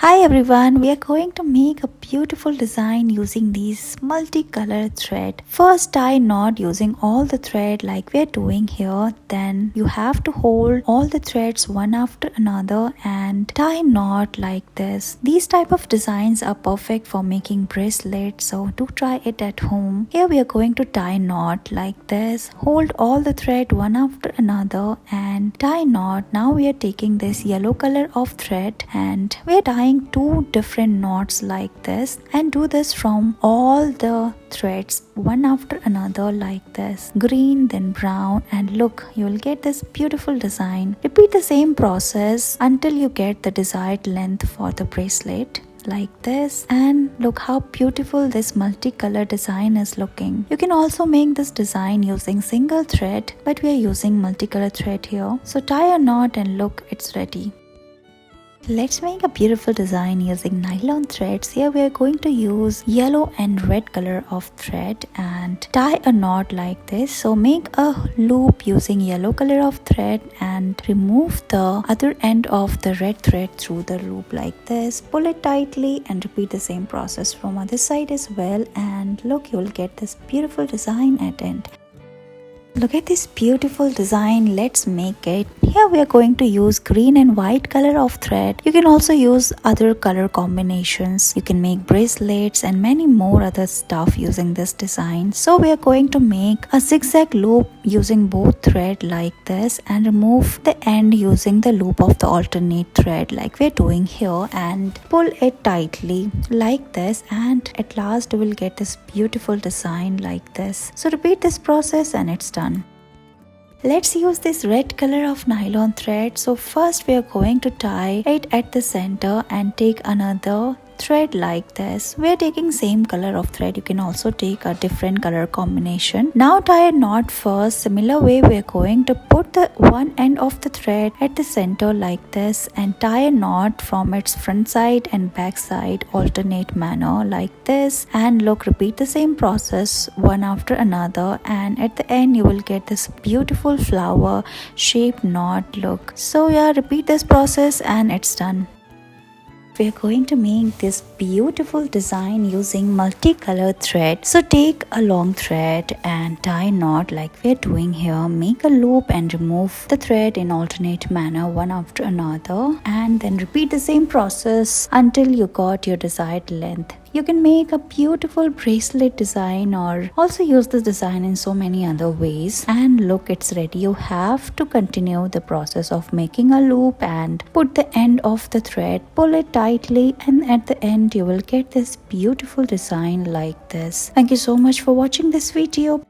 Hi everyone, we are going to make a beautiful design using these multicolored thread. First tie knot using all the thread like we are doing here. Then you have to hold all the threads one after another and tie knot like this. These type of designs are perfect for making bracelets, so do try it at home. Here we are going to tie knot like this. Hold all the thread one after another and tie knot. Now we are taking this yellow color of thread and we are tying two different knots like this, and do this from all the threads one after another like this. Green, then brown, and look, you will get this beautiful design. Repeat the same process until you get the desired length for the bracelet like this, and look how beautiful this multicolor design is looking. You can also make this design using single thread, but we are using multicolor thread here. So tie a knot and look, it's ready. Let's make a beautiful design using nylon threads. Here we are going to use yellow and red color of thread and tie a knot like this. So make a loop using yellow color of thread and remove the other end of the red thread through the loop like this. Pull it tightly and repeat the same process from other side as well, and look, you will get this beautiful design at end. Look at this beautiful design. Let's make it. Here we are going to use green and white color of thread. You can also use other color combinations. You can make bracelets and many more other stuff using this design. So we are going to make a zigzag loop using both thread like this and remove the end using the loop of the alternate thread like we're doing here, and pull it tightly like this, and at last you will get this beautiful design like this. So repeat this process and it's done. Let's use this red color of nylon thread. So first we are going to tie it at the center and take another thread like this. We are taking same color of thread. You can also take a different color combination. Now tie a knot first. Similar way we are going to put the one end of the thread at the center like this and tie a knot from its front side and back side alternate manner like this, and look, repeat the same process one after another, and at the end you will get this beautiful flower shaped knot look. So yeah, repeat this process and it's done. We are going to make this beautiful design using multicolored thread. So take a long thread and tie a knot like we are doing here. Make a loop and remove the thread in alternate manner one after another, and then repeat the same process until you got your desired length. You can make a beautiful bracelet design or also use this design in so many other ways. And look, it's ready. You have to continue the process of making a loop and put the end of the thread, pull it tightly, and at the end you will get this beautiful design like this. Thank you so much for watching this video.